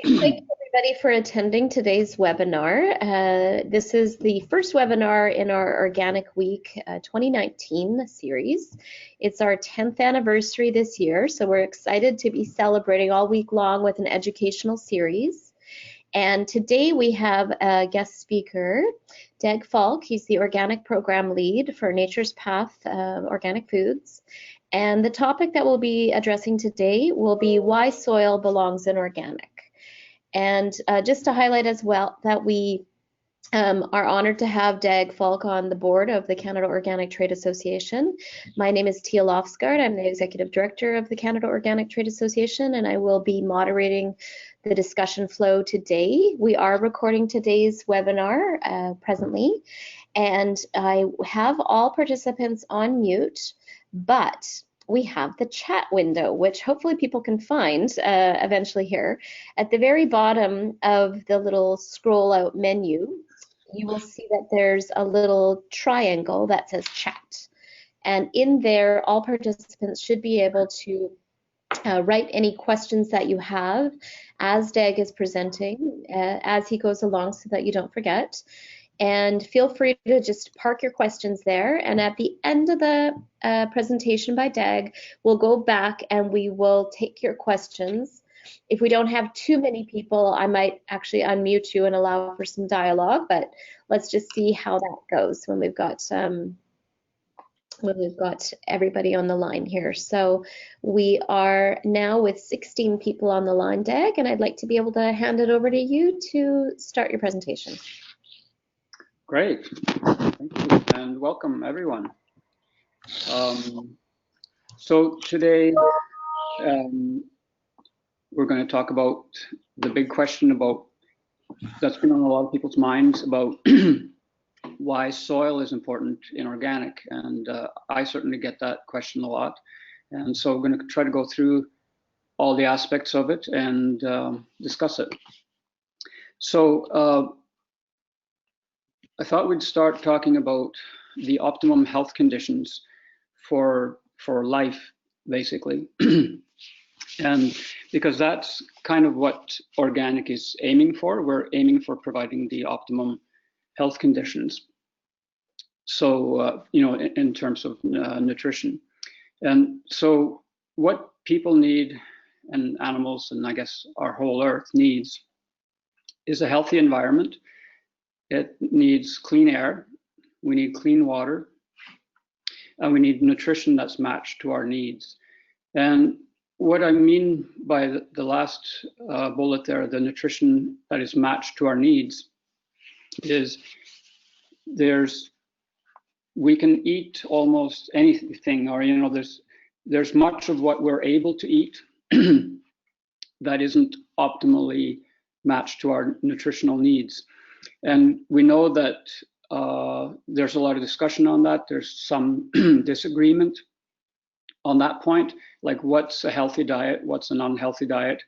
Thank you everybody for attending today's webinar. This is the first webinar in our Organic Week 2019 series. It's our 10th anniversary this year, so we're excited to be celebrating all week long with an educational series. And today we have a guest speaker, Dag Falck. He's the Organic Program Lead for Nature's Path Organic Foods. And the topic that we'll be addressing today will be why soil belongs in organic. And just to highlight as well that we are honored to have Dag Falck on the board of the Canada Organic Trade Association. My name is Tia Lofsgaard. I'm the Executive Director of the Canada Organic Trade Association, and I will be moderating the discussion flow today. We are recording today's webinar presently, and I have all participants on mute, but we have the chat window, which hopefully people can find eventually here. At the very bottom of the little scroll out menu, you will see that there's a little triangle that says chat. And in there, all participants should be able to write any questions that you have as Dag is presenting, as he goes along, so that you don't forget. And feel free to just park your questions there. And at the end of the presentation by Dag, we'll go back and we will take your questions. If we don't have too many people, I might actually unmute you and allow for some dialogue, but let's just see how that goes when we've got everybody on the line here. So we are now with 16 people on the line, Dag, and I'd like to be able to hand it over to you to start your presentation. Great, thank you, and welcome everyone. So today we're going to talk about the big question about that's been on a lot of people's minds about why soil is important in organic, and I certainly get that question a lot. And so we're going to try to go through all the aspects of it and discuss it. So I thought we'd start talking about the optimum health conditions for life, basically. And because that's kind of what organic is aiming for. We're aiming for providing the optimum health conditions. So, you know, in terms of nutrition. And so what people need, and animals, and I guess our whole earth needs, is a healthy environment. It needs clean air, we need clean water, and we need nutrition that's matched to our needs. And what I mean by the last bullet there, the nutrition that is matched to our needs, is we can eat almost anything, or you know, there's much of what we're able to eat that isn't optimally matched to our nutritional needs. And we know that there's a lot of discussion on that. There's some disagreement on that point, like what's a healthy diet, what's an unhealthy diet.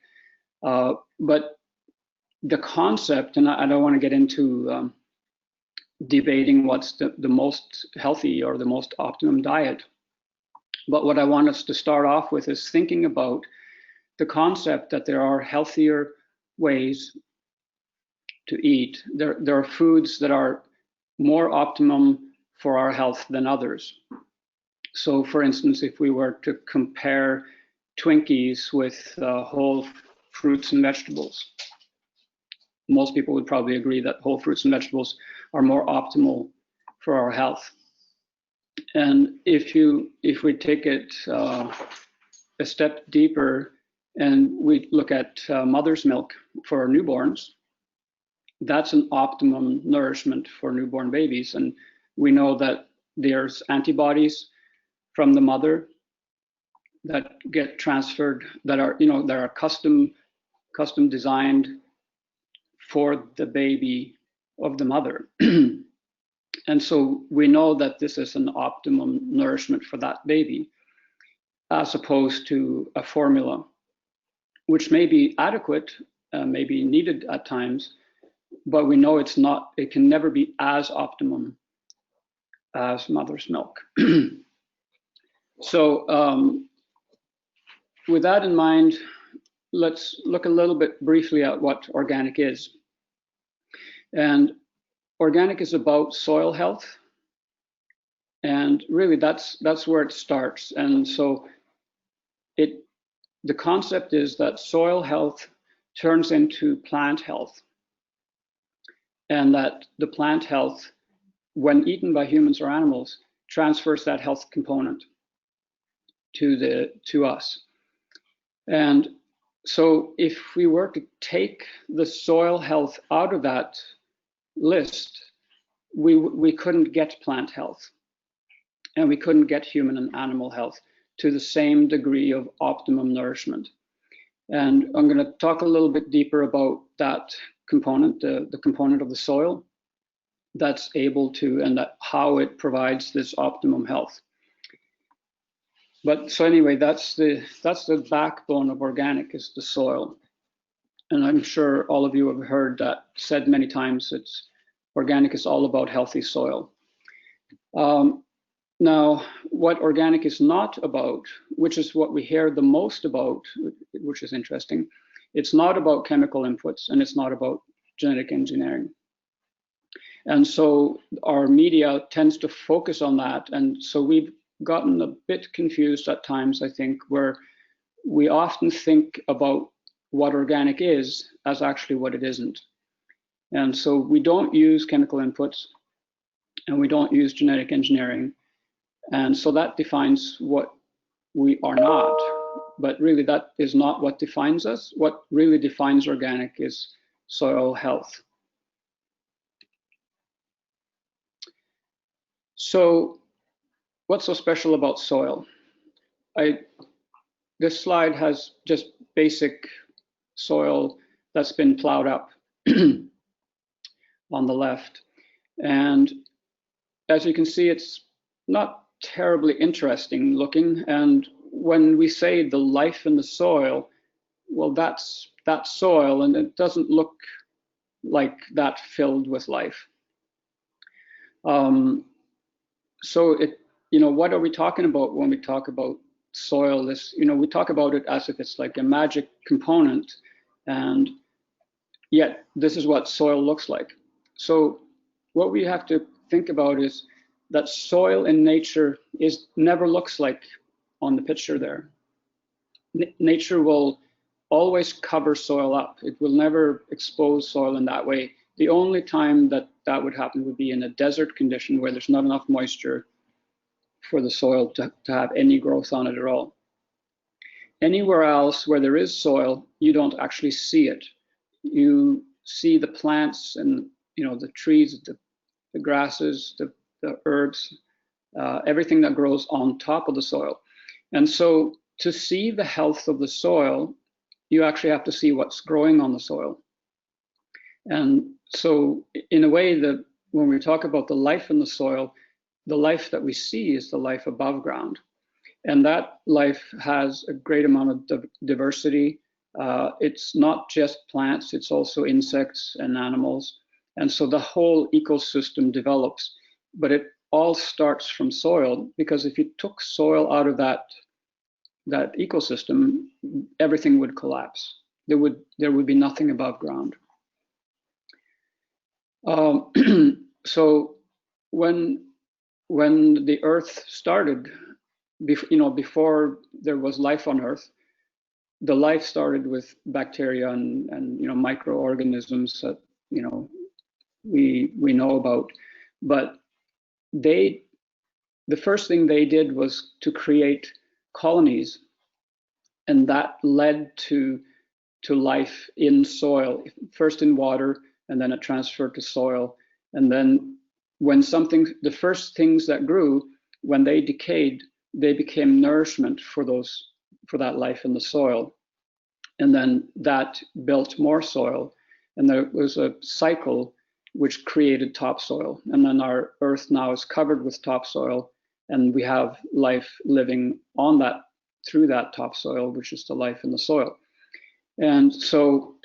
But the concept, and I don't want to get into debating what's the most healthy or the most optimum diet, but what I want us to start off with is thinking about the concept that there are healthier ways to eat. There are foods that are more optimum for our health than others. So for instance, if we were to compare Twinkies with whole fruits and vegetables, most people would probably agree that whole fruits and vegetables are more optimal for our health. And if we take it a step deeper and we look at mother's milk for newborns, that's an optimum nourishment for newborn babies. And we know that there's antibodies from the mother that get transferred, that are, you know, that are custom designed for the baby of the mother. And so we know that this is an optimum nourishment for that baby, as opposed to a formula, which may be adequate, may be needed at times, but we know it's not, it can never be as optimum as mother's milk. So with that in mind, let's look a little bit briefly at what organic is. And organic is about soil health. And really that's where it starts. And so the concept is that soil health turns into plant health. And that the plant health, when eaten by humans or animals, transfers that health component to us. And so if we were to take the soil health out of that list, we couldn't get plant health, and we couldn't get human and animal health to the same degree of optimum nourishment. And I'm going to talk a little bit deeper about that component, the component of the soil that's able to, and how it provides this optimum health. But so anyway, that's the backbone of organic, is the soil. And I'm sure all of you have heard that said many times. It's organic is all about healthy soil. Now, what organic is not about, which is what we hear the most about, which is interesting, it's not about chemical inputs, and it's not about genetic engineering. And so our media tends to focus on that. And so we've gotten a bit confused at times, I think, where we often think about what organic is as actually what it isn't. And so we don't use chemical inputs, and we don't use genetic engineering. And so that defines what we are not. But really, that is not what defines us. What really defines organic is soil health. So what's so special about soil? This slide has just basic soil that's been plowed up on the left. And as you can see, it's not terribly interesting looking. And when we say the life in the soil, well, that's that soil, and it doesn't look like that filled with life. So what are we talking about when we talk about soil? We talk about it as if it's like a magic component, and yet this is what soil looks like. So what we have to think about is that soil in nature never looks like on the picture there. Nature will always cover soil up. It will never expose soil in that way. The only time that would happen would be in a desert condition where there's not enough moisture for the soil to have any growth on it at all. Anywhere else where there is soil, you don't actually see it. You see the plants and the trees, the grasses, the herbs, everything that grows on top of the soil. And so to see the health of the soil, you actually have to see what's growing on the soil. And so in a way, when we talk about the life in the soil, the life that we see is the life above ground. And that life has a great amount of diversity. It's not just plants, it's also insects and animals. And so the whole ecosystem develops, but it all starts from soil, because if you took soil out of that ecosystem, everything would collapse. There would be nothing above ground. So when the Earth started, before there was life on Earth, the life started with bacteria and microorganisms that we know about. But the first thing they did was to create colonies, and that led to life in soil, first in water, and then it transferred to soil. And then the first things that grew, when they decayed, they became nourishment for that life in the soil. And then that built more soil. And there was a cycle which created topsoil. And then our Earth now is covered with topsoil, and we have life living on that, through that topsoil, which is the life in the soil. And so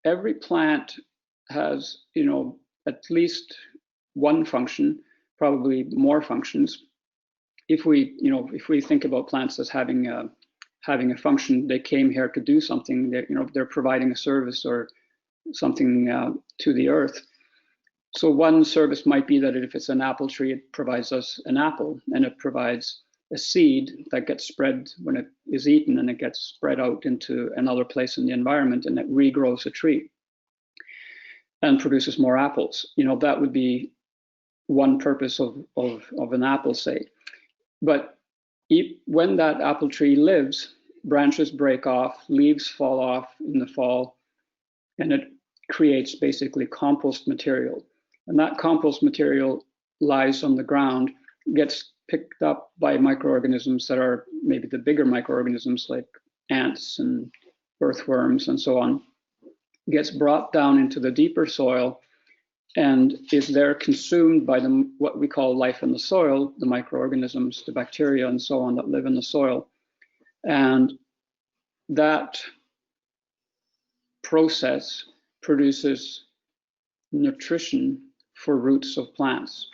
every plant has, at least one function, probably more functions. If we think about plants as having having a function. They came here to do something. They're providing a service or something to the earth. So one service might be that if it's an apple tree, it provides us an apple, and it provides a seed that gets spread when it is eaten, and it gets spread out into another place in the environment, and it regrows a tree and produces more apples. That would be one purpose of an apple, say. But when that apple tree lives, branches break off, leaves fall off in the fall, and it creates basically compost material. And that compost material lies on the ground, gets picked up by microorganisms that are maybe the bigger microorganisms like ants and earthworms and so on, gets brought down into the deeper soil and is there consumed by what we call life in the soil, the microorganisms, the bacteria and so on that live in the soil. And that process produces nutrition for roots of plants.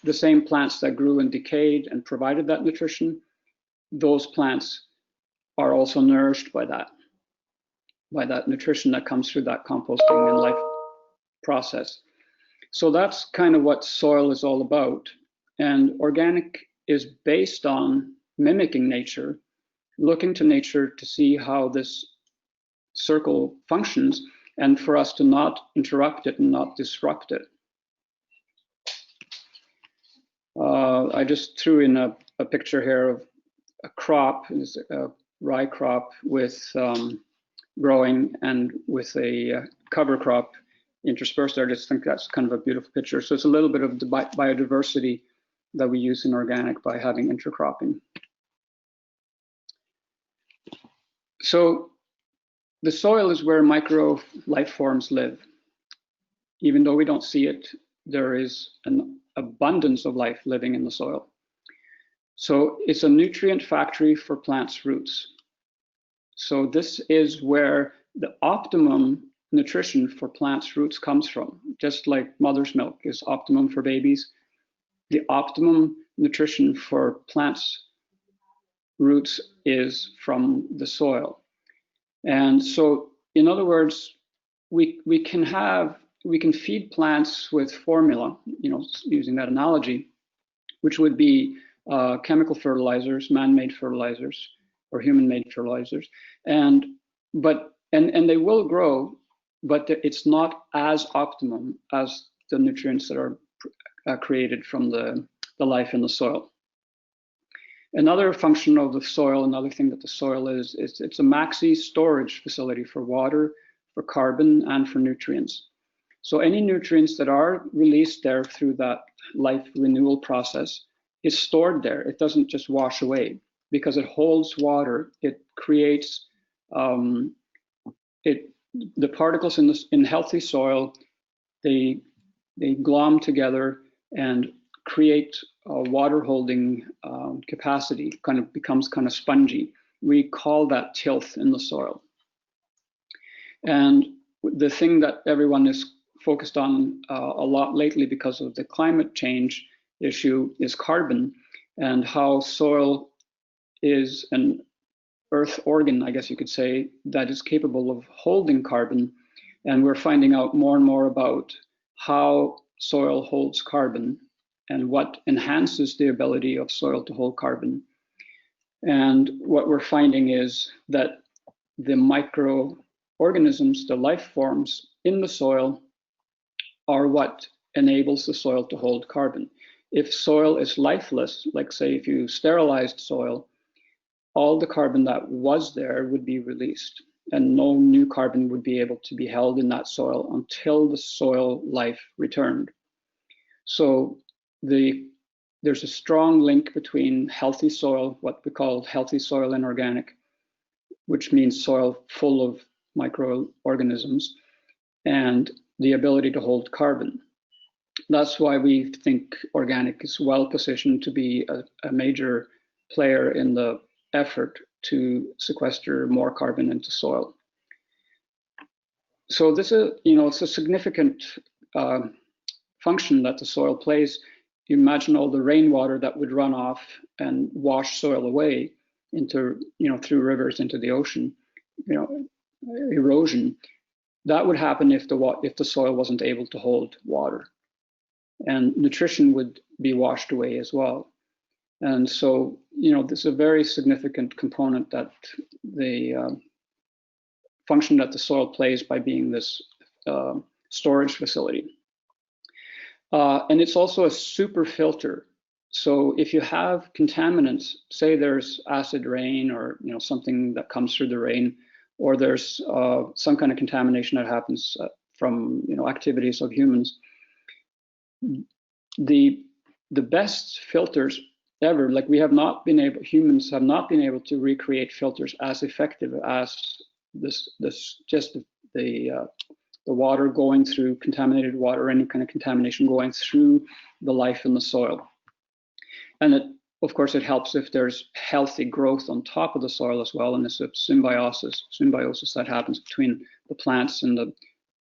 The same plants that grew and decayed and provided that nutrition, those plants are also nourished by that nutrition that comes through that composting and life process. So that's kind of what soil is all about. And organic is based on mimicking nature, looking to nature to see how this circle functions, and for us to not interrupt it and not disrupt it. I just threw in a picture here of a crop, it's a rye crop with growing and with a cover crop interspersed there. I just think that's kind of a beautiful picture. So it's a little bit of the biodiversity that we use in organic by having intercropping. So the soil is where micro life forms live. Even though we don't see it, there is an abundance of life living in the soil. So it's a nutrient factory for plants' roots. So this is where the optimum nutrition for plants' roots comes from. Just like mother's milk is optimum for babies, the optimum nutrition for plants' roots is from the soil. And so, in other words, we can feed plants with formula, using that analogy, which would be chemical fertilizers, man-made fertilizers, or human-made fertilizers, and they will grow, but it's not as optimum as the nutrients that are created from the life in the soil. Another function of the soil, another thing that the soil is it's a maxi storage facility for water, for carbon, and for nutrients. So any nutrients that are released there through that life renewal process is stored there. It doesn't just wash away because it holds water. It creates the particles in healthy soil. They glom together and create a water holding capacity. Becomes kind of spongy. We call that tilth in the soil. And the thing that everyone is focused on a lot lately because of the climate change issue is carbon, and how soil is an earth organ, I guess you could say, that is capable of holding carbon. And we're finding out more and more about how soil holds carbon and what enhances the ability of soil to hold carbon. And what we're finding is that the microorganisms, the life forms in the soil, are what enables the soil to hold carbon. If soil is lifeless, like say if you sterilized soil, all the carbon that was there would be released, and no new carbon would be able to be held in that soil until the soil life returned. So there's a strong link between healthy soil, what we call healthy soil and organic, which means soil full of microorganisms, and the ability to hold carbon. That's why we think organic is well positioned to be a major player in the effort to sequester more carbon into soil. So this is, it's a significant function that the soil plays. You imagine all the rainwater that would run off and wash soil away. into, through rivers into the ocean, erosion. That would happen if the soil wasn't able to hold water, and nutrition would be washed away as well. And so, this is a very significant component that the function that the soil plays by being this storage facility. And it's also a super filter. So if you have contaminants, say there's acid rain or something that comes through the rain, or there's some kind of contamination that happens from activities of humans, the best filters ever, like humans have not been able to recreate filters as effective as the water going through, contaminated water, any kind of contamination going through the life in the soil. And of course, it helps if there's healthy growth on top of the soil as well, and it's a symbiosis that happens between the plants and the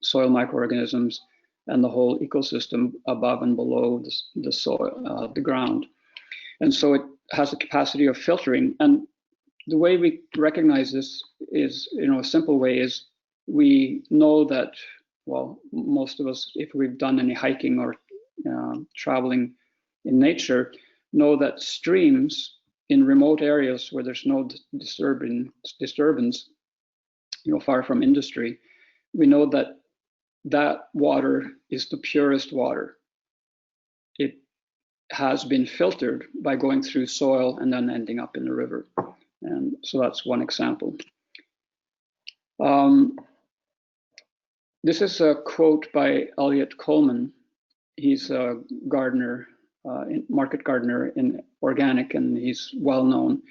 soil microorganisms and the whole ecosystem above and below the soil, the ground. And so it has the capacity of filtering. And the way we recognize this is, a simple way is we know that, well, most of us, if we've done any hiking or traveling in nature, know that streams in remote areas where there's no disturbance, far from industry, we know that water is the purest water. It has been filtered by going through soil and then ending up in the river. And so that's one example. This is a quote by Elliot Coleman. He's a gardener, market gardener in organic, and he's well known.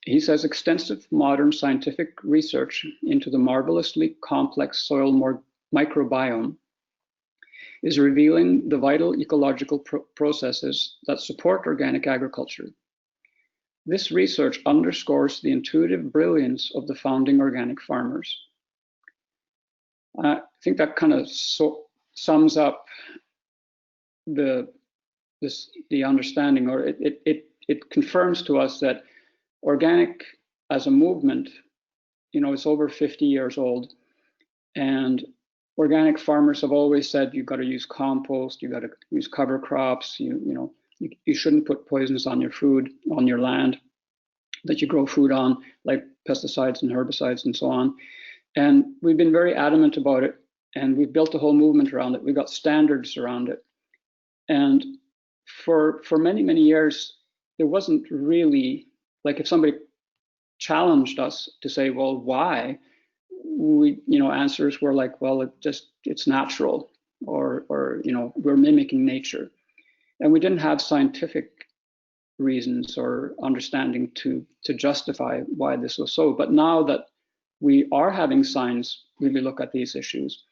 He says, extensive modern scientific research into the marvelously complex soil microbiome is revealing the vital ecological processes that support organic agriculture. This research underscores the intuitive brilliance of the founding organic farmers. I think that kind of sums up the understanding, or it confirms to us that organic as a movement, it's over 50 years old, and organic farmers have always said you've got to use compost, you've got to use cover crops, you shouldn't put poisons on your food, on your land that you grow food on, like pesticides and herbicides and so on. And we've been very adamant about it, and we've built a whole movement around it. We've got standards around it. And for many, many years, there wasn't really, like, if somebody challenged us to say, well, why? Answers were like, well, it's natural, or we're mimicking nature. And we didn't have scientific reasons or understanding to justify why this was so. But now that we are having science really look at these issues,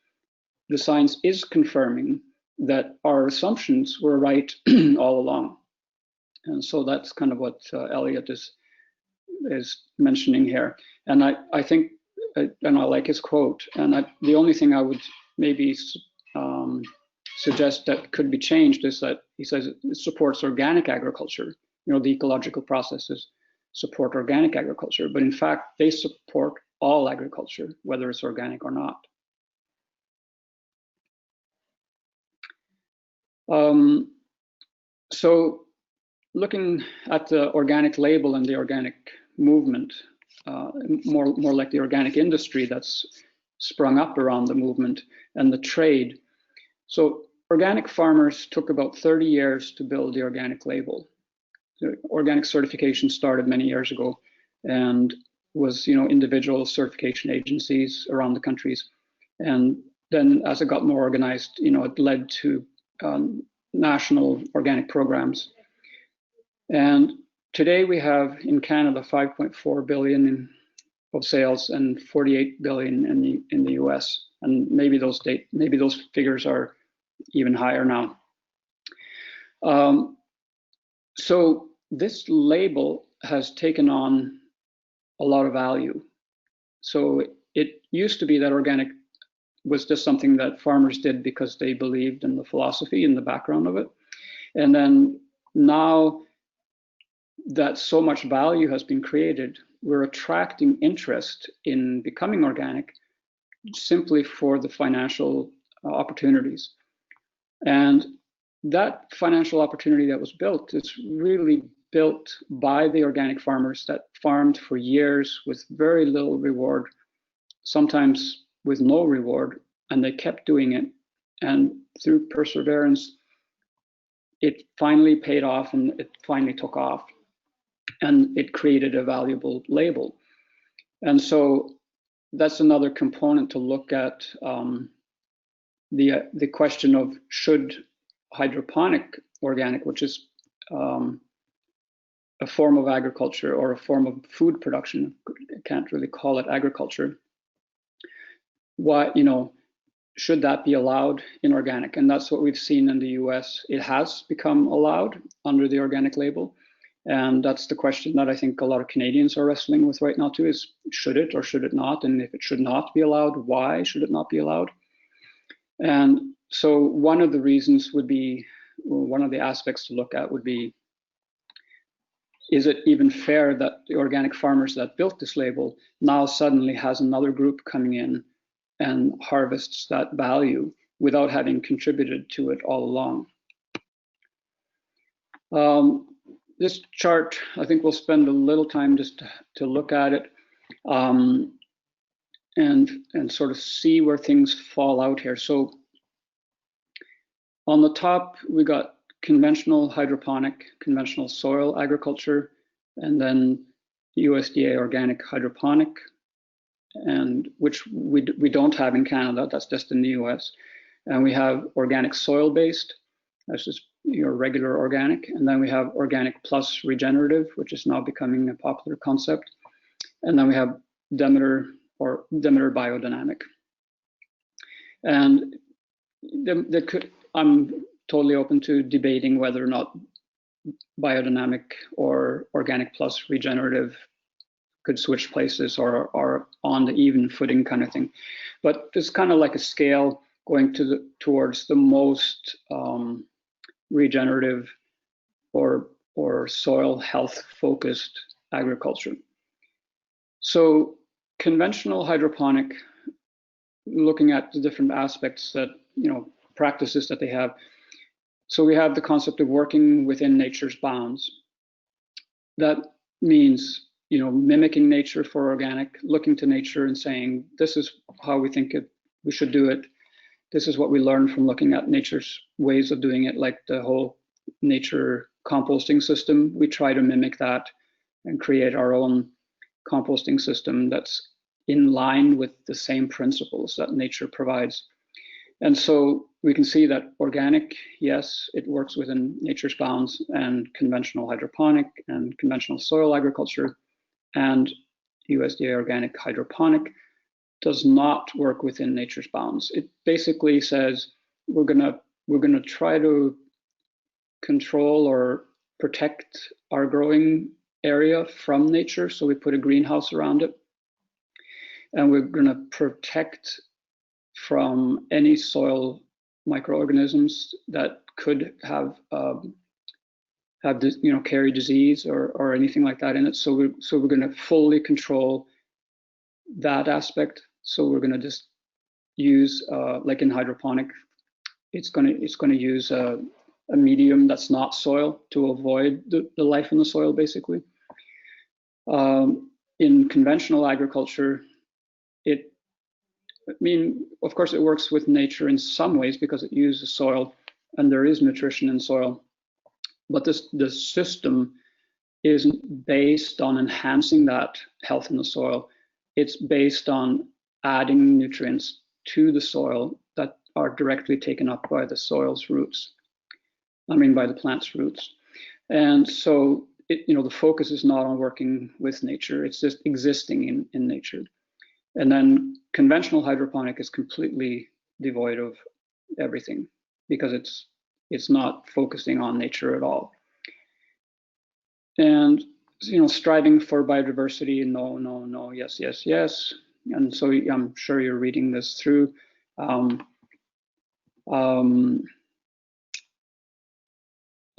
the science is confirming that our assumptions were right all along. And so that's kind of what Elliot is mentioning here. And I think, and I like his quote, and the only thing I would maybe suggest that could be changed is that he says it supports organic agriculture. The ecological processes support organic agriculture, but in fact, they support all agriculture, whether it's organic or not. So looking at the organic label and the organic movement, more like the organic industry that's sprung up around the movement and the trade. So organic farmers took about 30 years to build the organic label. The organic certification started many years ago and was, individual certification agencies around the countries. And then as it got more organized, it led to national organic programs. And today we have in Canada 5.4 billion of sales and 48 billion in the US. And maybe those figures are even higher now. So this label has taken on a lot of value. So it used to be that organic was just something that farmers did because they believed in the philosophy and the background of it. And then now that so much value has been created, we're attracting interest in becoming organic simply for the financial opportunities. And that financial opportunity that was built is really built by the organic farmers that farmed for years with very little reward, sometimes with no reward, and they kept doing it. And through perseverance, it finally paid off and it finally took off, and it created a valuable label. And so that's another component to look at, the question of should hydroponic organic, which is a form of agriculture or a form of food production, I can't really call it agriculture, why, should that be allowed in organic? And that's what we've seen in the US. It has become allowed under the organic label. And that's the question that I think a lot of Canadians are wrestling with right now too, is should it or should it not? And if it should not be allowed, why should it not be allowed? And so one of the reasons would be, one of the aspects to look at would be, is it even fair that the organic farmers that built this label now suddenly has another group coming in and harvests that value without having contributed to it all along? This chart, I think we'll spend a little time just to look at it, and sort of see where things fall out here. So on the top, we got conventional hydroponic, conventional soil agriculture, and then USDA organic hydroponic, and which we don't have in Canada, that's just in the US. And we have organic soil-based, that's just your regular organic. And then we have organic plus regenerative, which is now becoming a popular concept. And then we have Demeter or Demeter biodynamic. And I'm totally open to debating whether or not biodynamic or organic plus regenerative could switch places or are on the even footing kind of thing. But it's kind of like a scale going towards the most regenerative or soil health focused agriculture. So conventional hydroponic, looking at the different aspects that, practices that they have. So we have the concept of working within nature's bounds. That means, mimicking nature for organic, looking to nature and saying, this is how we think we should do it. This is what we learned from looking at nature's ways of doing it, like the whole nature composting system. We try to mimic that and create our own composting system that's in line with the same principles that nature provides. And so we can see that organic, yes, it works within nature's bounds, and conventional hydroponic and conventional soil agriculture and USDA organic hydroponic does not work within nature's bounds. It basically says we're gonna try to control or protect our growing area from nature. So we put a greenhouse around it, and we're gonna protect from any soil microorganisms that could have carry disease or anything like that in it. So we're going to fully control that aspect. So we're going to just use like in hydroponic, it's going to use a medium that's not soil to avoid the life in the soil, basically. In conventional agriculture, of course, it works with nature in some ways because it uses soil and there is nutrition in soil. But the system isn't based on enhancing that health in the soil. It's based on adding nutrients to the soil that are directly taken up by the soil's roots. By the plant's roots. And so, the focus is not on working with nature. It's just existing in nature. And then conventional hydroponic is completely devoid of everything because it's not focusing on nature at all. And striving for biodiversity, no, yes. And so I'm sure you're reading this through.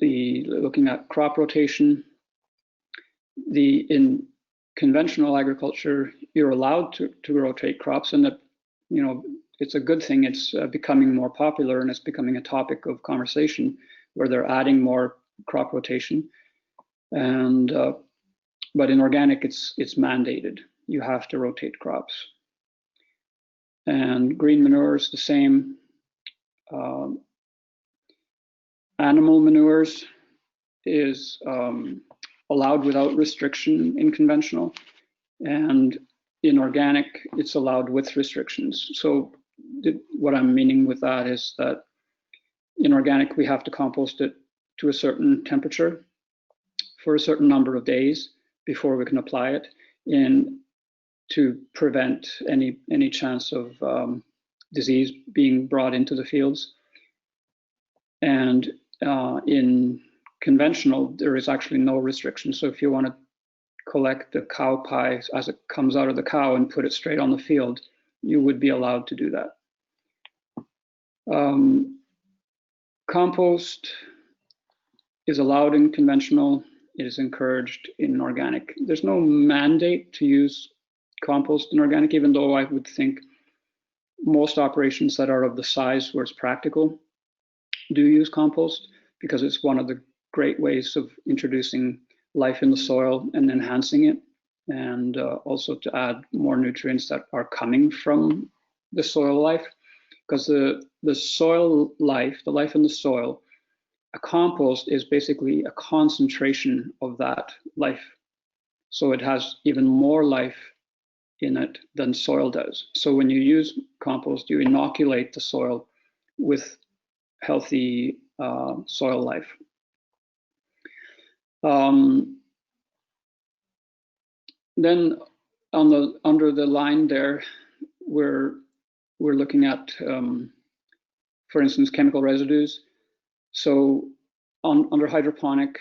Looking at crop rotation, in conventional agriculture, you're allowed to rotate crops, and that, you know, it's a good thing. It's becoming more popular, and it's becoming a topic of conversation where they're adding more crop rotation. And but in organic, it's mandated. You have to rotate crops. And green manures, the same. Animal manures is allowed without restriction in conventional, and in organic, it's allowed with restrictions. So what I'm meaning with that is that in organic, we have to compost it to a certain temperature for a certain number of days before we can apply it, to prevent any chance of disease being brought into the fields. And in conventional, there is actually no restriction. So if you want to collect the cow pie as it comes out of the cow and put it straight on the field, you would be allowed to do that. Compost is allowed in conventional. It is encouraged in organic. There's no mandate to use compost in organic, even though I would think most operations that are of the size where it's practical do use compost, because it's one of the great ways of introducing life in the soil and enhancing it, and also to add more nutrients that are coming from the soil life. Because the soil life, the life in the soil, a compost is basically a concentration of that life. So it has even more life in it than soil does. So when you use compost, you inoculate the soil with healthy soil life. Then under the line there, we're looking at, for instance, chemical residues. So under hydroponic,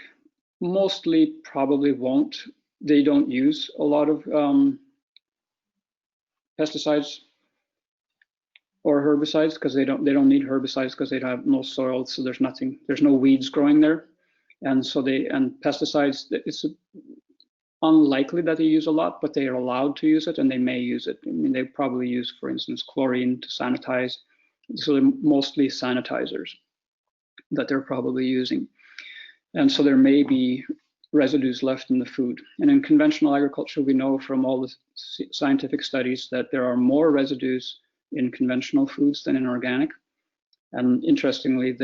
mostly probably won't. They don't use a lot of pesticides or herbicides, because they don't need herbicides because they have no soil, so there's no weeds growing there, and so and pesticides, it's unlikely that they use a lot, but they are allowed to use it, and they may use it. I mean, they probably use, for instance, chlorine to sanitize. So they're mostly sanitizers that they're probably using, and so there may be residues left in the food. And in conventional agriculture, we know from all the scientific studies that there are more residues in conventional foods than in organic. And interestingly,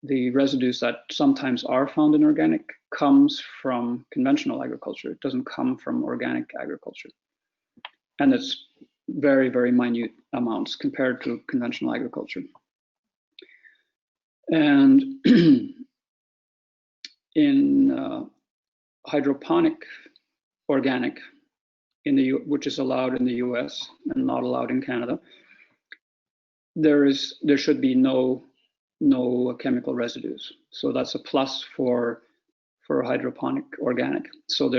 the residues that sometimes are found in organic comes from conventional agriculture. It doesn't come from organic agriculture. And it's very, very minute amounts compared to conventional agriculture. And in hydroponic organic, which is allowed in the US and not allowed in Canada, there should be no chemical residues. So that's a plus for hydroponic organic. So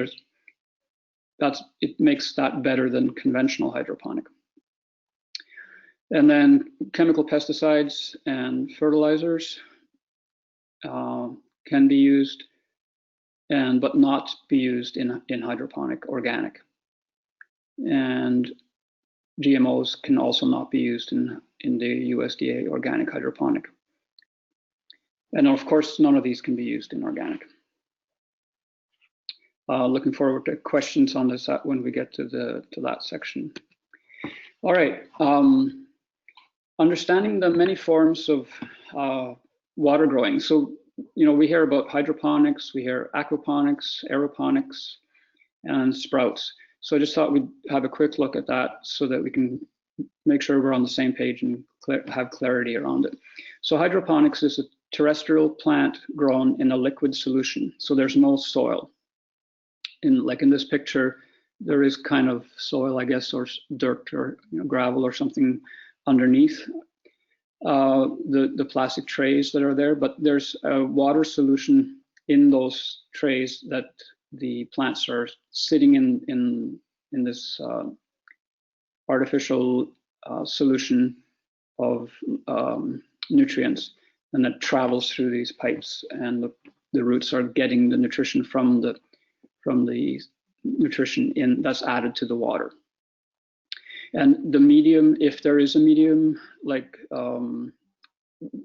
it makes that better than conventional hydroponic. And then chemical pesticides and fertilizers can be used, but not be used in hydroponic organic. And GMOs can also not be used in the USDA organic hydroponic. And of course, none of these can be used in organic. Looking forward to questions on this when we get to that section. All right, understanding the many forms of water growing. So, you know, we hear about hydroponics, we hear aquaponics, aeroponics, and sprouts. So I just thought we'd have a quick look at that so that we can make sure we're on the same page and have clarity around it. So hydroponics is a terrestrial plant grown in a liquid solution. So there's no soil. Like in this picture, there is kind of soil, I guess, or dirt or gravel or something underneath the plastic trays that are there, but there's a water solution in those trays that the plants are sitting in this artificial solution of nutrients, and that travels through these pipes, and the roots are getting the nutrition from the nutrition that's added to the water. And the medium, if there is a medium, like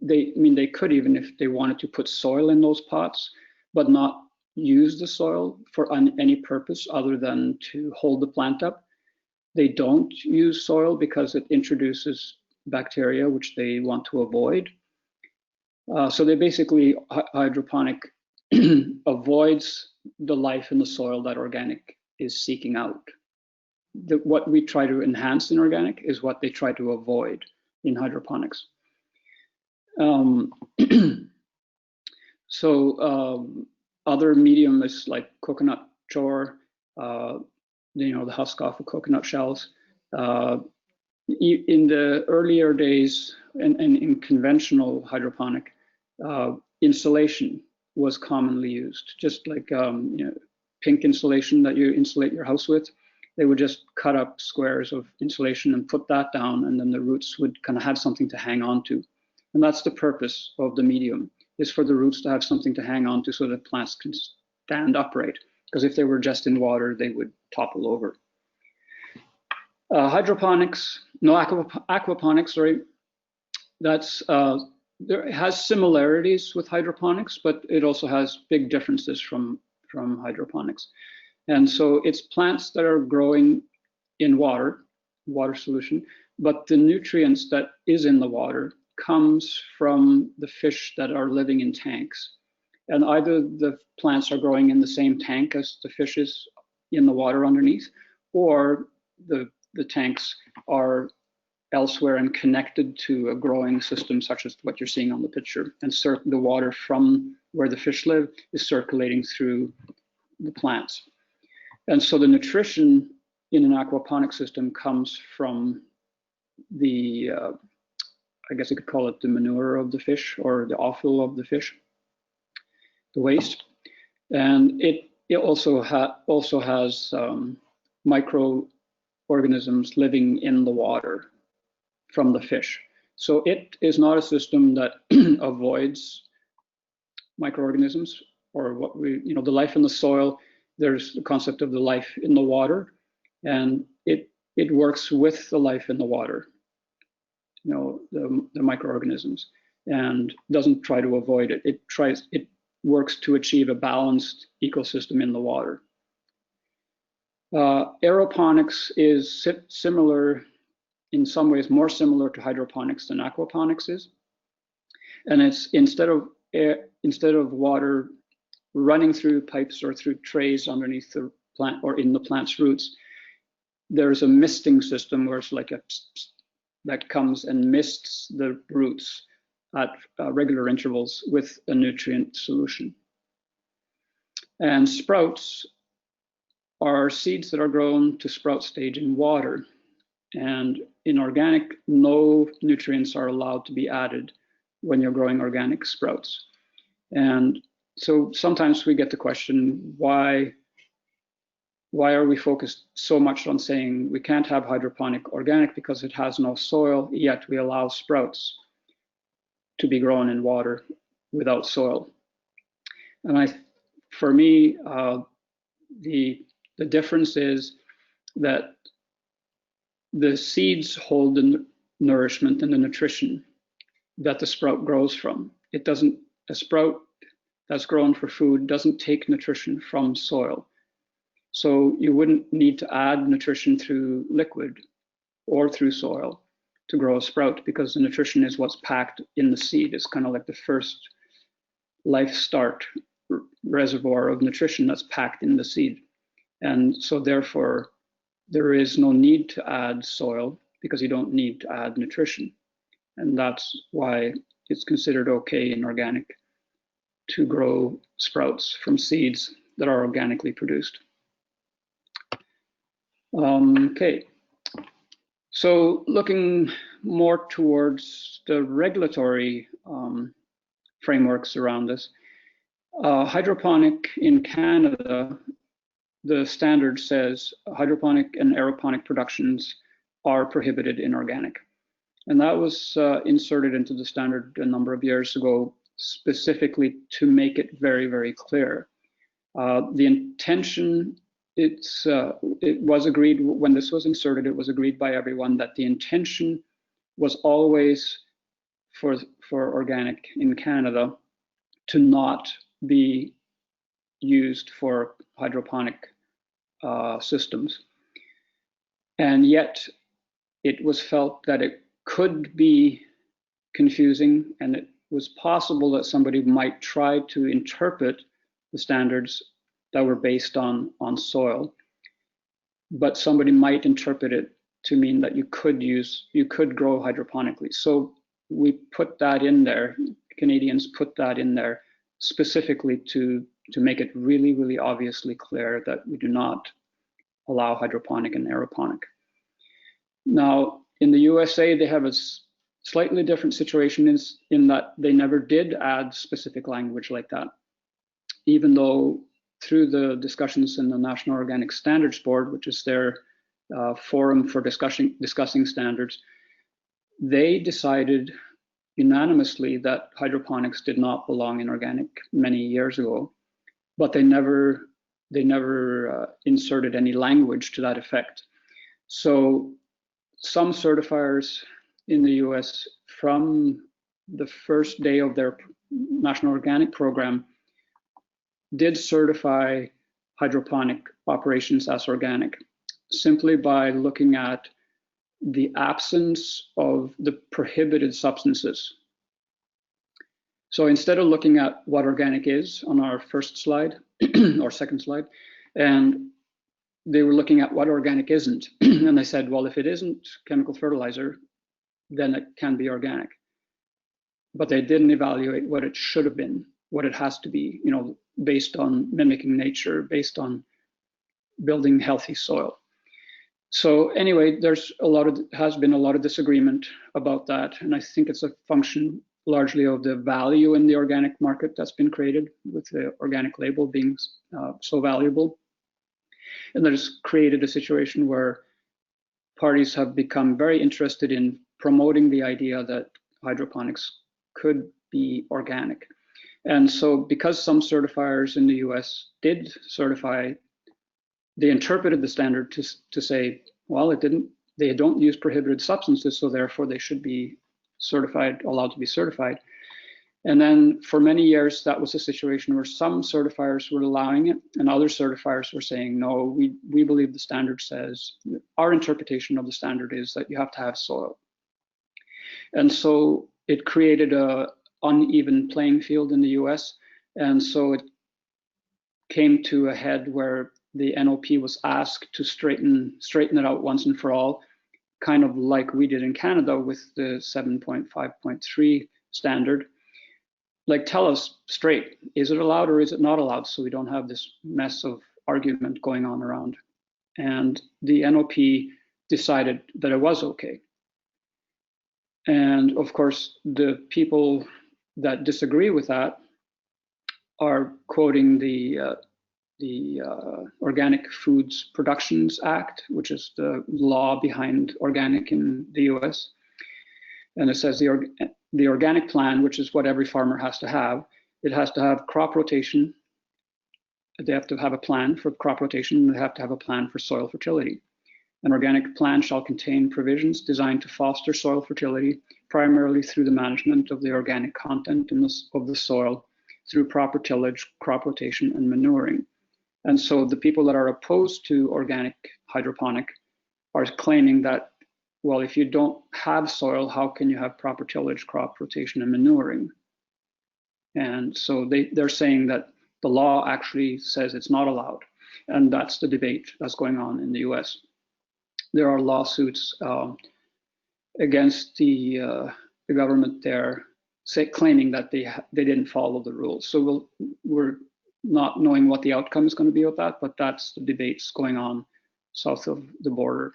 they could, even if they wanted to put soil in those pots, but not use the soil for any purpose other than to hold the plant up. They don't use soil because it introduces bacteria, which they want to avoid. So they basically, hydroponic avoids the life in the soil that organic is seeking out. What we try to enhance in organic is what they try to avoid in hydroponics. Other medium is like coconut chore, the husk off of coconut shells. In the earlier days, and in conventional hydroponic, insulation was commonly used, just like pink insulation that you insulate your house with. They would just cut up squares of insulation and put that down, and then the roots would kind of have something to hang on to. And that's the purpose of the medium, is for the roots to have something to hang on to so that plants can stand upright. Because if they were just in water, they would topple over. Aquaponics, sorry, there has similarities with hydroponics, but it also has big differences from hydroponics. And so it's plants that are growing in water solution, but the nutrients that is in the water comes from the fish that are living in tanks. And either the plants are growing in the same tank as the fishes in the water underneath, or the tanks are elsewhere and connected to a growing system such as what you're seeing on the picture. And the water from where the fish live is circulating through the plants. And so the nutrition in an aquaponic system comes from the, I guess you could call it the manure of the fish, or the offal of the fish, the waste. And it also has microorganisms living in the water from the fish. So it is not a system that avoids microorganisms, or what the life in the soil. There's the concept of the life in the water, and it works with the life in the water, the microorganisms, and doesn't try to avoid it. It works to achieve a balanced ecosystem in the water. Aeroponics is similar, in some ways more similar to hydroponics than aquaponics is. And it's instead of water running through pipes or through trays underneath the plant or in the plant's roots, there's a misting system where it's like that comes and mists the roots at regular intervals with a nutrient solution. And sprouts are seeds that are grown to sprout stage in water. And in organic, no nutrients are allowed to be added when you're growing organic sprouts. And so sometimes we get the question, why are we focused so much on saying we can't have hydroponic organic because it has no soil, yet we allow sprouts to be grown in water without soil? And for me, the difference is that the seeds hold the nourishment and the nutrition that the sprout grows from. A sprout that's grown for food doesn't take nutrition from soil. So you wouldn't need to add nutrition through liquid or through soil to grow a sprout, because the nutrition is what's packed in the seed. It's kind of like the first life start reservoir of nutrition that's packed in the seed. And so therefore, there is no need to add soil, because you don't need to add nutrition. And that's why it's considered okay in organic to grow sprouts from seeds that are organically produced. Okay, so looking more towards the regulatory frameworks around this, hydroponic in Canada, the standard says hydroponic and aeroponic productions are prohibited in organic. And that was inserted into the standard a number of years ago, specifically to make it very, very clear. The intention, it was agreed when this was inserted, it was agreed by everyone that the intention was always for organic in Canada to not be used for hydroponic systems. And yet it was felt that it could be confusing, and it was possible that somebody might try to interpret the standards that were based on soil, but somebody might interpret it to mean that you could grow hydroponically. So we put that in there, Canadians put that in there specifically to make it really, really obviously clear that we do not allow hydroponic and aeroponic. Now, in the USA, they have a slightly different situation in that they never did add specific language like that, even though through the discussions in the National Organic Standards Board, which is their forum for discussing standards, they decided unanimously that hydroponics did not belong in organic many years ago, but they never inserted any language to that effect. So some certifiers in the US, from the first day of their National Organic Program, did certify hydroponic operations as organic, simply by looking at the absence of the prohibited substances. So instead of looking at what organic is on our first slide or second slide, and they were looking at what organic isn't. And they said, well, if it isn't chemical fertilizer, then it can be organic. But they didn't evaluate what it should have been, what it has to be, based on mimicking nature, based on building healthy soil. So anyway, has been a lot of disagreement about that. And I think it's a function largely of the value in the organic market that's been created, with the organic label being so valuable. And that has created a situation where parties have become very interested in promoting the idea that hydroponics could be organic. And so because some certifiers in the US did certify, they interpreted the standard to say, well, they don't use prohibited substances, so therefore they should be certified, allowed to be certified. And then for many years, that was a situation where some certifiers were allowing it, and other certifiers were saying, no, we believe the standard says, our interpretation of the standard is that you have to have soil. And so it created an uneven playing field in the US. And so it came to a head where the NOP was asked to straighten it out once and for all, kind of like we did in Canada with the 7.5.3 standard. Like, tell us straight, is it allowed or is it not allowed, so we don't have this mess of argument going on around. And the NOP decided that it was okay. And of course, the people that disagree with that are quoting the Organic Foods Productions Act, which is the law behind organic in the US. And it says the organic plan, which is what every farmer has to have, it has to have crop rotation. They have to have a plan for crop rotation, and they have to have a plan for soil fertility. An organic plan shall contain provisions designed to foster soil fertility, primarily through the management of the organic content of the soil, through proper tillage, crop rotation, and manuring. And so the people that are opposed to organic hydroponic are claiming that, well, if you don't have soil, how can you have proper tillage, crop rotation, and manuring? And so they're saying that the law actually says it's not allowed. And that's the debate that's going on in the US. There are lawsuits against the government there, claiming that they didn't follow the rules. So we're not knowing what the outcome is going to be of that, but that's the debates going on south of the border.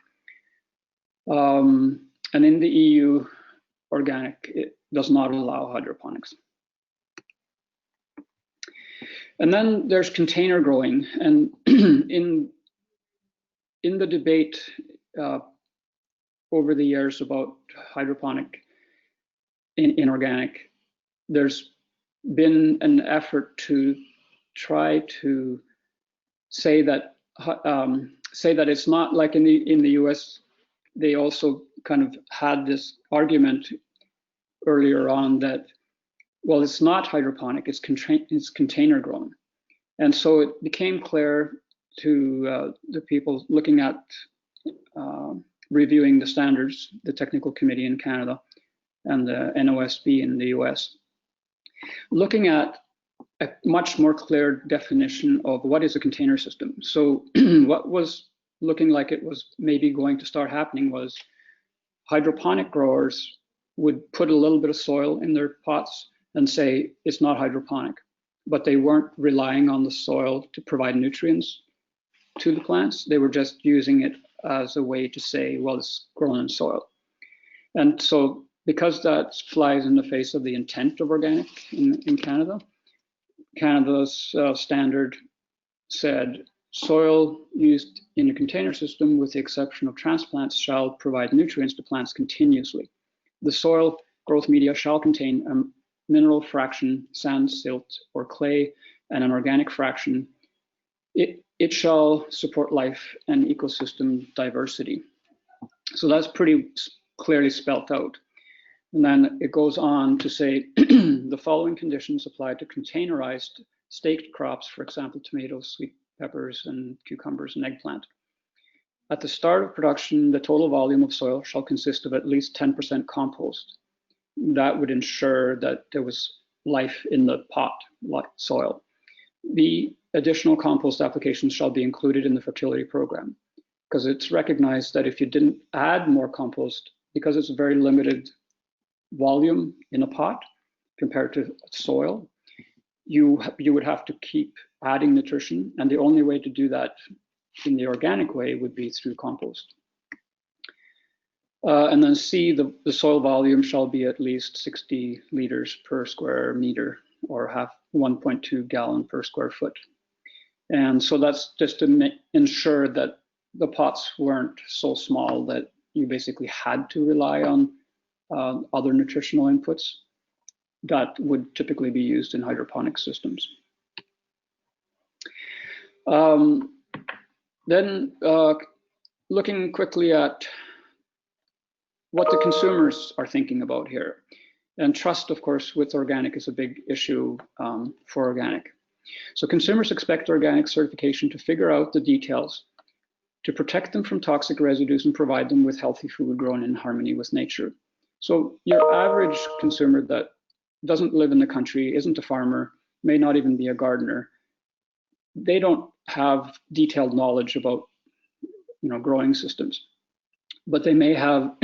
And in the EU, organic, it does not allow hydroponics. And then there's container growing. And in the debate over the years about hydroponic in organic, there's been an effort to try to say that it's not like in the US. They also kind of had this argument earlier on that, well, it's not hydroponic, it's container grown. And so it became clear to the people looking at reviewing the standards, the technical committee in Canada and the NOSB in the US, looking at a much more clear definition of what is a container system. So what was looking like it was maybe going to start happening was hydroponic growers would put a little bit of soil in their pots and say it's not hydroponic, but they weren't relying on the soil to provide nutrients to the plants. They were just using it as a way to say, well, it's grown in soil. And so because that flies in the face of the intent of organic in Canada, Canada's standard said soil used in a container system with the exception of transplants shall provide nutrients to plants continuously. The soil growth media shall contain a mineral fraction, sand, silt, or clay, and an organic fraction. It shall support life and ecosystem diversity. So that's pretty clearly spelt out. And then it goes on to say the following conditions apply to containerized staked crops, for example, tomatoes, sweet peppers, and cucumbers and eggplant. At the start of production, the total volume of soil shall consist of at least 10% compost. That would ensure that there was life in the pot, like soil. The additional compost applications shall be included in the fertility program, because it's recognized that if you didn't add more compost, because it's a very limited volume in a pot compared to soil, you would have to keep adding nutrition, and the only way to do that in the organic way would be through compost. And then C, the soil volume shall be at least 60 liters per square meter, or 1.2 gallon per square foot. And so that's just to ensure that the pots weren't so small that you basically had to rely on other nutritional inputs that would typically be used in hydroponic systems. Then looking quickly at what the consumers are thinking about here. And trust, of course, with organic is a big issue for organic. So consumers expect organic certification to figure out the details, to protect them from toxic residues and provide them with healthy food grown in harmony with nature. So your average consumer that doesn't live in the country, isn't a farmer, may not even be a gardener, they don't have detailed knowledge about growing systems. But they may have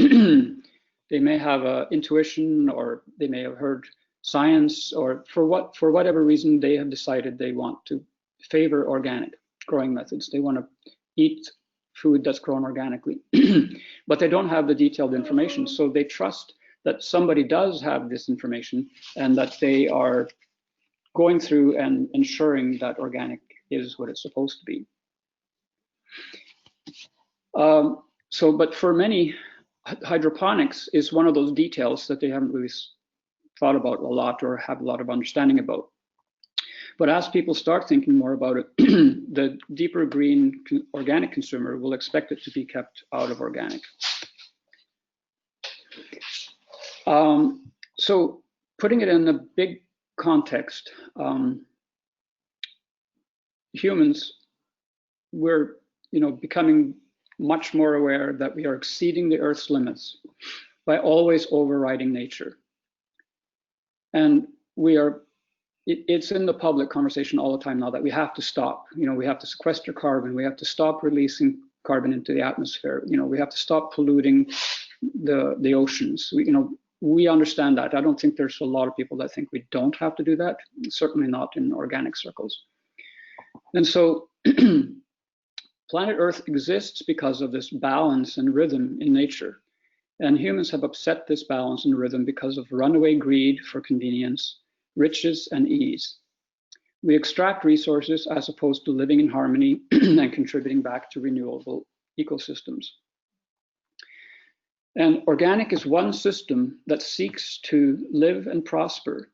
intuition, or they may have heard science, or for whatever reason they have decided they want to favor organic growing methods. They want to eat food that's grown organically, but they don't have the detailed information. So they trust that somebody does have this information and that they are going through and ensuring that organic is what it's supposed to be. But for many, hydroponics is one of those details that they haven't really thought about a lot or have a lot of understanding about. But as people start thinking more about it, the deeper green organic consumer will expect it to be kept out of organic. So putting it in a big context, humans, we're becoming much more aware that we are exceeding the Earth's limits by always overriding nature. And it's in the public conversation all the time now that we have to stop. We have to sequester carbon. We have to stop releasing carbon into the atmosphere. We have to stop polluting the oceans. We understand that. I don't think there's a lot of people that think we don't have to do that. Certainly not in organic circles. And so planet Earth exists because of this balance and rhythm in nature. And humans have upset this balance and rhythm because of runaway greed for convenience, riches, and ease. We extract resources as opposed to living in harmony and contributing back to renewable ecosystems. And organic is one system that seeks to live and prosper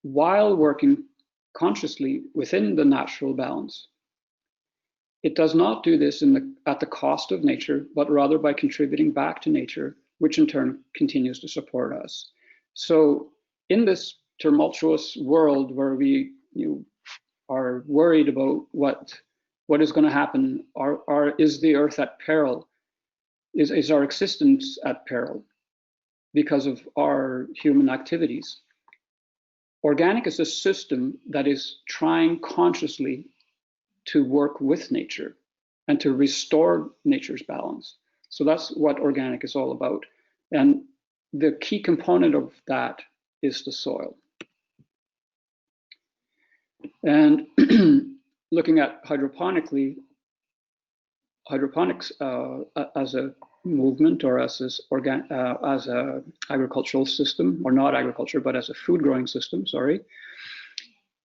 while working consciously within the natural balance. It does not do this at the cost of nature, but rather by contributing back to nature, which in turn continues to support us. So in this tumultuous world where we are worried about what is going to happen, is the earth at peril? Is our existence at peril because of our human activities? Organic is a system that is trying consciously to work with nature and to restore nature's balance. So that's what organic is all about. And the key component of that is the soil. And looking at hydroponics as a movement, or as a agricultural system, or not agriculture, but as a food growing system, sorry,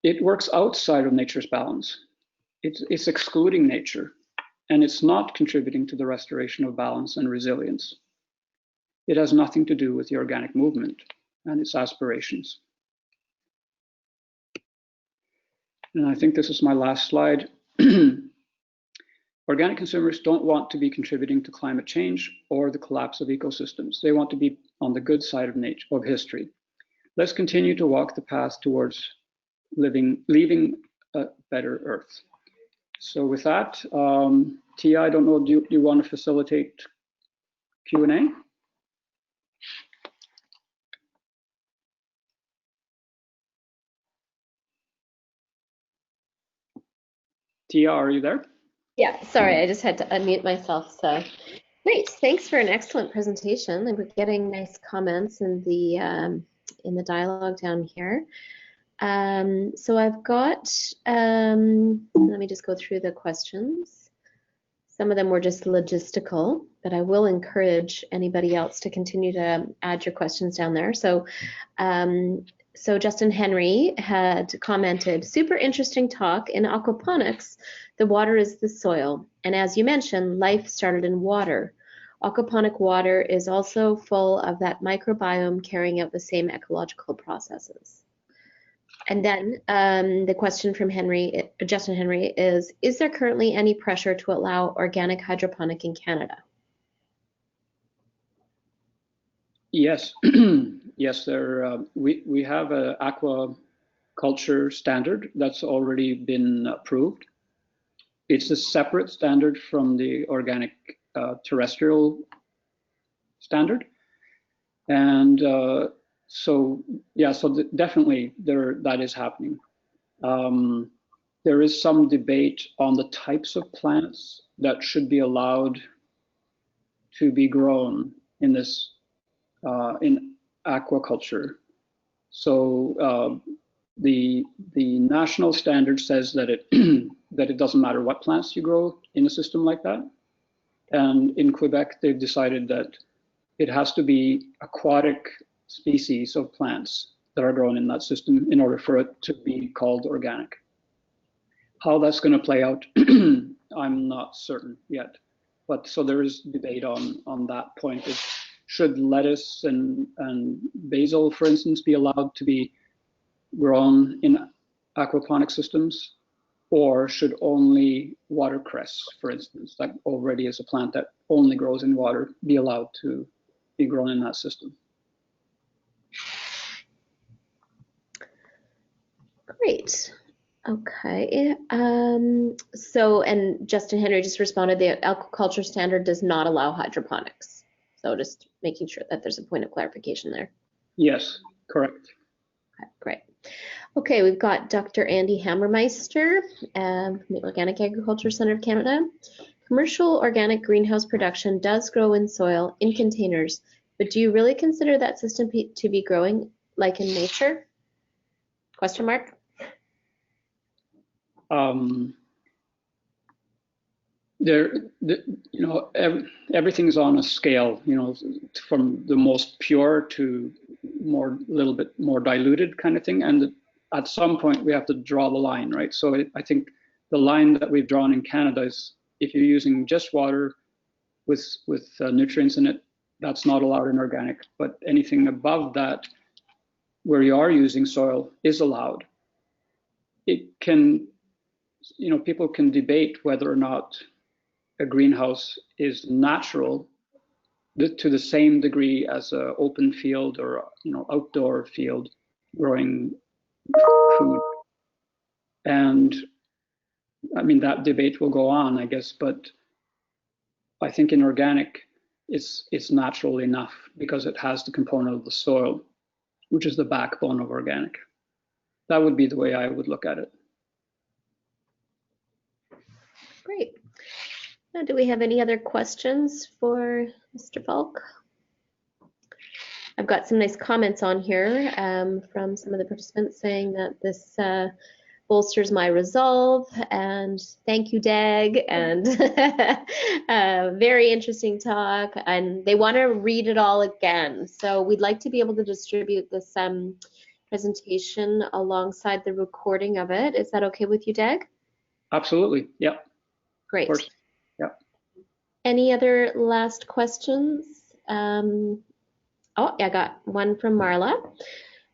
it works outside of nature's balance. It's excluding nature, and it's not contributing to the restoration of balance and resilience. It has nothing to do with the organic movement and its aspirations. And I think this is my last slide. Organic consumers don't want to be contributing to climate change or the collapse of ecosystems. They want to be on the good side of history. Let's continue to walk the path towards leaving a better Earth. So with that, Tia, I don't know, do you want to facilitate Q&A? Tia, are you there? Yeah, sorry, I just had to unmute myself. So great, thanks for an excellent presentation. And we're getting nice comments in the dialogue down here. So I've got, let me just go through the questions. Some of them were just logistical, but I will encourage anybody else to continue to add your questions down there. So, so Justin Henry had commented, super interesting talk. In aquaponics, the water is the soil. And as you mentioned, life started in water. Aquaponic water is also full of that microbiome carrying out the same ecological processes. And then the question from Justin Henry is there currently any pressure to allow organic hydroponic in Canada? Yes, yes, we have an aquaculture standard that's already been approved. It's a separate standard from the organic terrestrial standard. And so, yeah, so definitely that is happening. There is some debate on the types of plants that should be allowed to be grown in this in aquaculture. So the national standard says that it doesn't matter what plants you grow in a system like that. And in Quebec, they've decided that it has to be aquatic species of plants that are grown in that system in order for it to be called organic. How that's going to play out, I'm not certain yet. But so there is debate on that point. Should lettuce and basil, for instance, be allowed to be grown in aquaponic systems? Or should only watercress, for instance, that already is a plant that only grows in water, be allowed to be grown in that system? Great. Okay. So, and Justin Henry just responded, the aquaculture standard does not allow hydroponics. So just making sure that there's a point of clarification there. Yes, correct. Okay, great. Okay, we've got Dr. Andy Hammermeister from the Organic Agriculture Centre of Canada. Commercial organic greenhouse production does grow in soil in containers, but do you really consider that system to be growing like in nature? Question mark. Everything's on a scale, from the most pure to little bit more diluted kind of thing. And at some point we have to draw the line, right? So I think the line that we've drawn in Canada is if you're using just water with nutrients in it, that's not allowed in organic. But anything above that, where you are using soil, is allowed. It can people can debate whether or not a greenhouse is natural to the same degree as an open field or outdoor field growing food. And I mean, that debate will go on, I guess, but I think in organic, it's natural enough because it has the component of the soil, which is the backbone of organic. That would be the way I would look at it. Great. Now, do we have any other questions for Mr. Falck? I've got some nice comments on here from some of the participants saying that this bolsters my resolve, and thank you, Dag, and very interesting talk, and they want to read it all again. So we'd like to be able to distribute this presentation alongside the recording of it. Is that okay with you, Dag? Absolutely, yeah. Great. Of course. Yeah. Any other last questions? Oh, I got one from Marla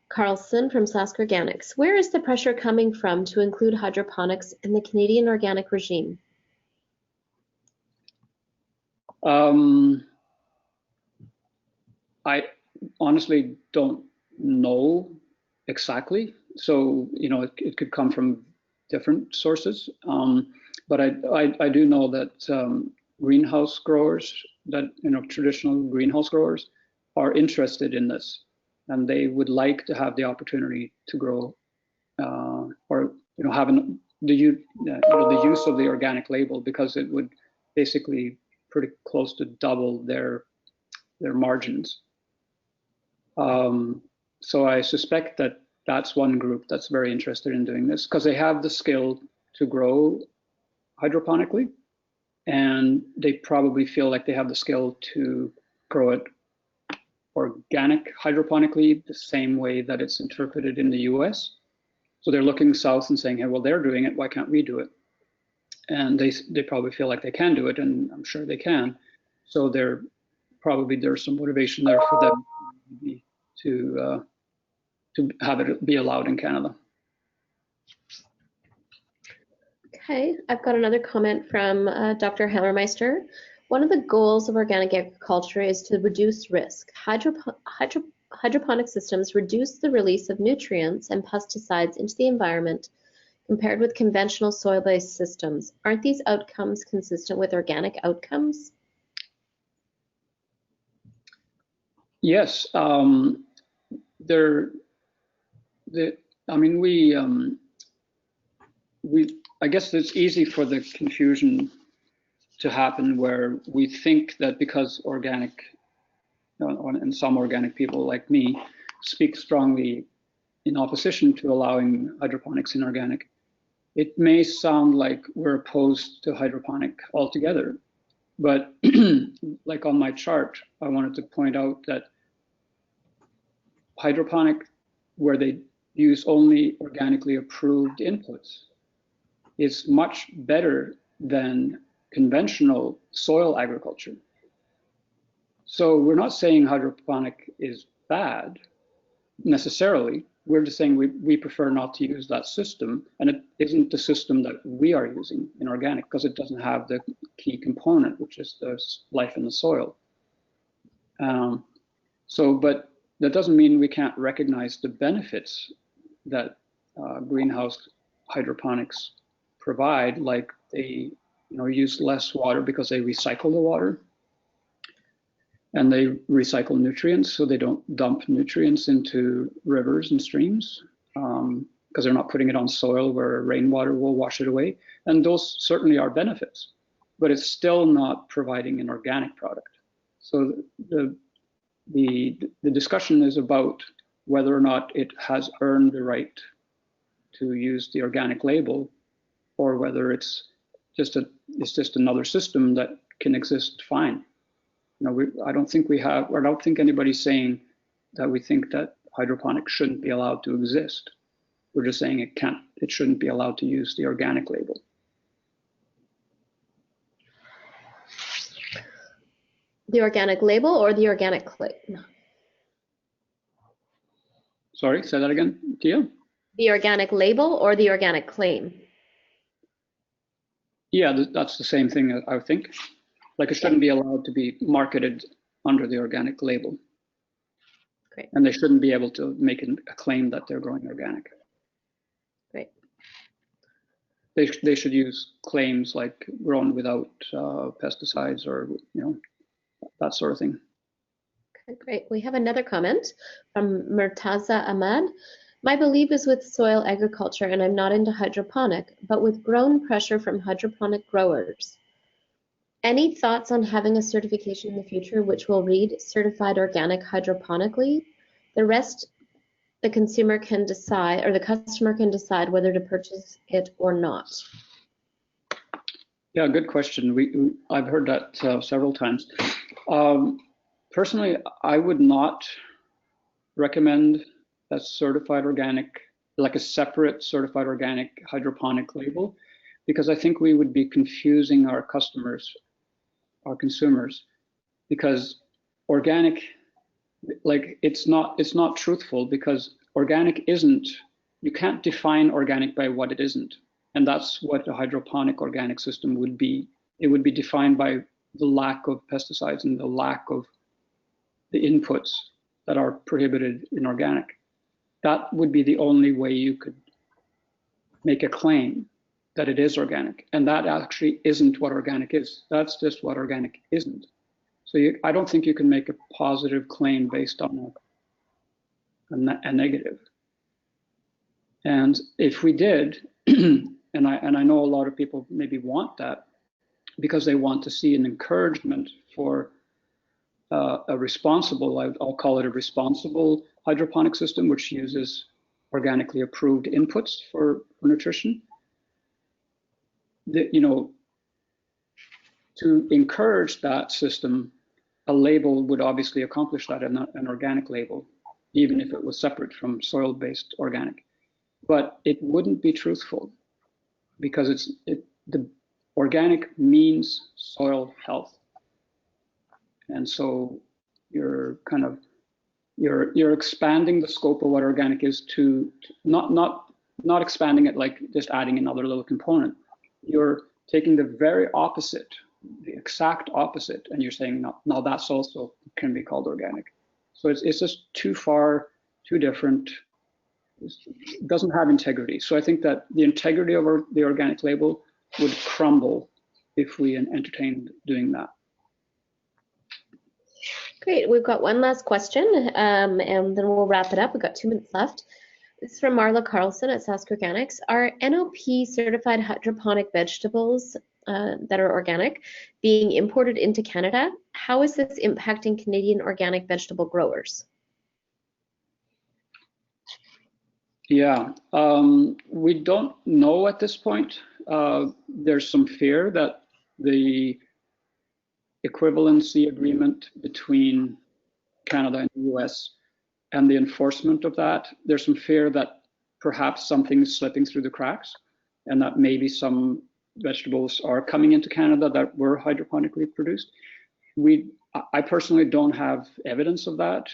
Carlson from Sask Organics. Where is the pressure coming from to include hydroponics in the Canadian organic regime? I honestly don't know exactly. So, it could come from different sources. But I do know that greenhouse growers, traditional greenhouse growers, are interested in this, and they would like to have the opportunity to grow, or have the use of the organic label, because it would basically pretty close to double their margins. So I suspect that that's one group that's very interested in doing this, because they have the skill to grow hydroponically, and they probably feel like they have the skill to grow it organic hydroponically the same way that it's interpreted in the US. So they're looking south and saying, hey, well, they're doing it, why can't we do it? And they probably feel like they can do it, and I'm sure they can. So there's some motivation there for them to have it be allowed in Canada. Okay, I've got another comment from Dr. Hammermeister. One of the goals of organic agriculture is to reduce risk. Hydroponic systems reduce the release of nutrients and pesticides into the environment compared with conventional soil-based systems. Aren't these outcomes consistent with organic outcomes? Yes, I guess it's easy for the confusion to happen, where we think that because organic, and some organic people like me speak strongly in opposition to allowing hydroponics in organic, it may sound like we're opposed to hydroponic altogether. But like on my chart, I wanted to point out that hydroponic, where they use only organically approved inputs, is much better than conventional soil agriculture. So we're not saying hydroponic is bad necessarily. We're just saying we prefer not to use that system, and it isn't the system that we are using in organic, because it doesn't have the key component, which is the life in the soil. But that doesn't mean we can't recognize the benefits that greenhouse hydroponics provide, like they use less water because they recycle the water, and they recycle nutrients, so they don't dump nutrients into rivers and streams, because they're not putting it on soil where rainwater will wash it away. And those certainly are benefits, but it's still not providing an organic product. So the discussion is about whether or not it has earned the right to use the organic label, or whether it's just another system that can exist fine. I don't think anybody's saying that we think that hydroponics shouldn't be allowed to exist. We're just saying it shouldn't be allowed to use the organic label. The organic label or the organic claim? Sorry, say that again, Tia? The organic label or the organic claim? Yeah, that's the same thing, I think. Like, it shouldn't be allowed to be marketed under the organic label. Great. And they shouldn't be able to make a claim that they're growing organic. Great. They should use claims like grown without pesticides, or that sort of thing. Okay, great. We have another comment from Murtaza Ahmad. My belief is with soil agriculture, and I'm not into hydroponic, but with grown pressure from hydroponic growers. Any thoughts on having a certification in the future which will read certified organic hydroponically? The rest the consumer can decide, or the customer can decide whether to purchase it or not. Yeah, good question. I've heard that several times. Personally, I would not recommend a certified organic, like a separate certified organic hydroponic label, because I think we would be confusing our customers, our consumers, because organic, like, it's not truthful, because organic isn't, you can't define organic by what it isn't. And that's what a hydroponic organic system would be. It would be defined by the lack of pesticides and the lack of the inputs that are prohibited in organic. That would be the only way you could make a claim that it is organic. And that actually isn't what organic is. That's just what organic isn't. So I don't think you can make a positive claim based on a negative. And if we did, and I know a lot of people maybe want that because they want to see an encouragement for a responsible, I'll call it a responsible hydroponic system, which uses organically approved inputs for nutrition. To encourage that system, a label would obviously accomplish that, an organic label, even if it was separate from soil-based organic. But it wouldn't be truthful, because the organic means soil health. And so you're expanding the scope of what organic is to not expanding it like just adding another little component. You're taking the very opposite, the exact opposite, and you're saying no, that's also can be called organic. So it's just too far, too different. It doesn't have integrity. So I think that the integrity of the organic label would crumble if we entertained doing that. Great. We've got one last question, and then we'll wrap it up. We've got 2 minutes left. This is from Marla Carlson at Sask Organics. Are NOP certified hydroponic vegetables that are organic being imported into Canada? How is this impacting Canadian organic vegetable growers? Yeah, we don't know at this point. There's some fear that the equivalency agreement between Canada and the US and the enforcement of that, there's some fear that perhaps something's slipping through the cracks, and that maybe some vegetables are coming into Canada that were hydroponically produced. I personally don't have evidence of that.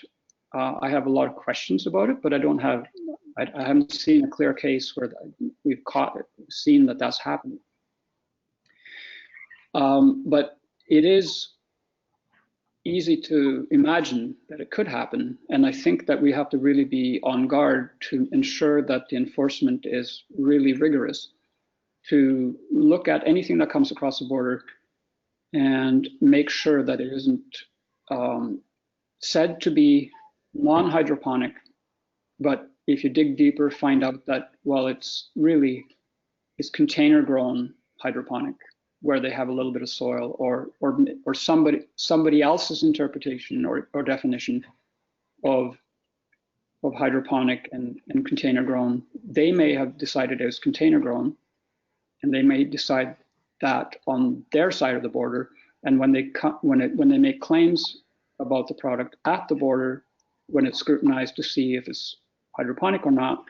I have a lot of questions about it, but I haven't seen a clear case where we've seen that that's happening. But it is easy to imagine that it could happen. And I think that we have to really be on guard to ensure that the enforcement is really rigorous, to look at anything that comes across the border and make sure that it isn't said to be non-hydroponic, but if you dig deeper, find out that, well, it's container grown hydroponic, where they have a little bit of soil, or somebody else's interpretation or definition of hydroponic and container grown. They may have decided it was container grown, and they may decide that on their side of the border. And when they make claims about the product at the border, when it's scrutinized to see if it's hydroponic or not,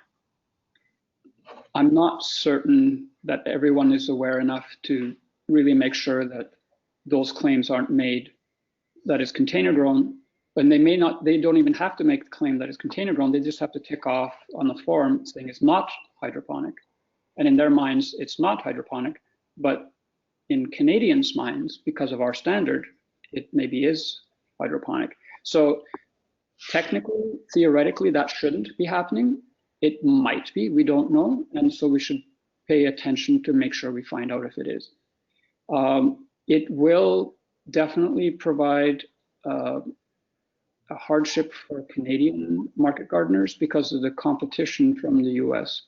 I'm not certain that everyone is aware enough to really make sure that those claims aren't made that is container grown. And they don't even have to make the claim that it's container grown. They just have to tick off on the form saying it's not hydroponic. And in their minds, it's not hydroponic, but in Canadians' minds, because of our standard, it maybe is hydroponic. So technically, theoretically, that shouldn't be happening. It might be, we don't know. And so we should pay attention to make sure we find out if it is. It will definitely provide a hardship for Canadian market gardeners because of the competition from the US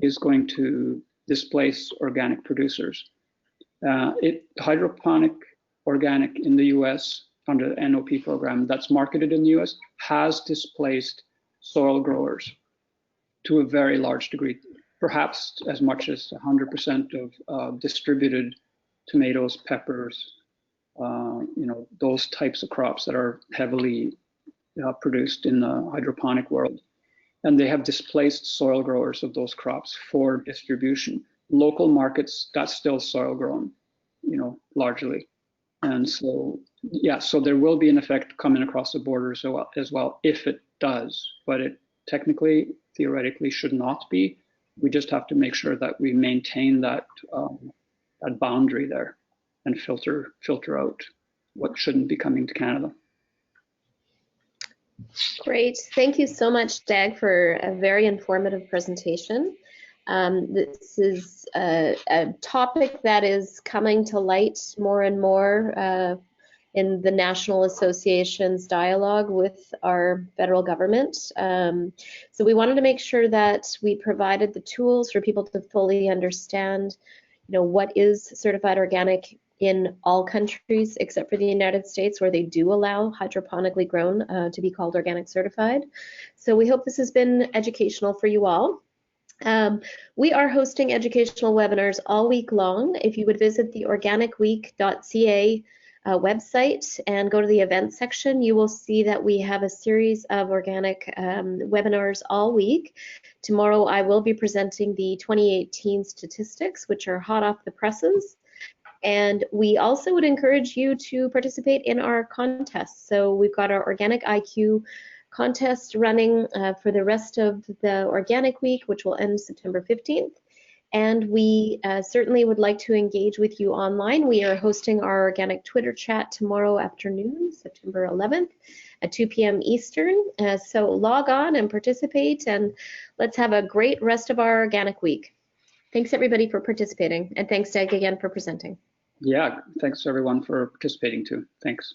is going to displace organic producers. Hydroponic organic in the US under the NOP program that's marketed in the US has displaced soil growers to a very large degree, perhaps as much as 100% of distributed tomatoes, peppers, those types of crops that are heavily produced in the hydroponic world. And they have displaced soil growers of those crops for distribution. Local markets, that's still soil grown, largely. And so, yeah, so there will be an effect coming across the border as well, if it does, but it technically, theoretically should not be. We just have to make sure that we maintain that boundary there and filter out what shouldn't be coming to Canada. Great. Thank you so much, Dag, for a very informative presentation. This is a topic that is coming to light more and more in the National Association's dialogue with our federal government. So we wanted to make sure that we provided the tools for people to fully understand, what is certified organic in all countries except for the United States, where they do allow hydroponically grown to be called organic certified. So we hope this has been educational for you all. We are hosting educational webinars all week long. If you would visit the organicweek.ca website and go to the events section, you will see that we have a series of organic webinars all week. Tomorrow I will be presenting the 2018 statistics, which are hot off the presses. And we also would encourage you to participate in our contests. So we've got our Organic IQ contest running for the rest of the Organic Week, which will end September 15th. And we certainly would like to engage with you online. We are hosting our organic Twitter chat tomorrow afternoon, September 11th at 2 p.m. Eastern. So log on and participate, and let's have a great rest of our Organic Week. Thanks everybody for participating, and thanks Dag again for presenting. Yeah, thanks everyone for participating too. Thanks.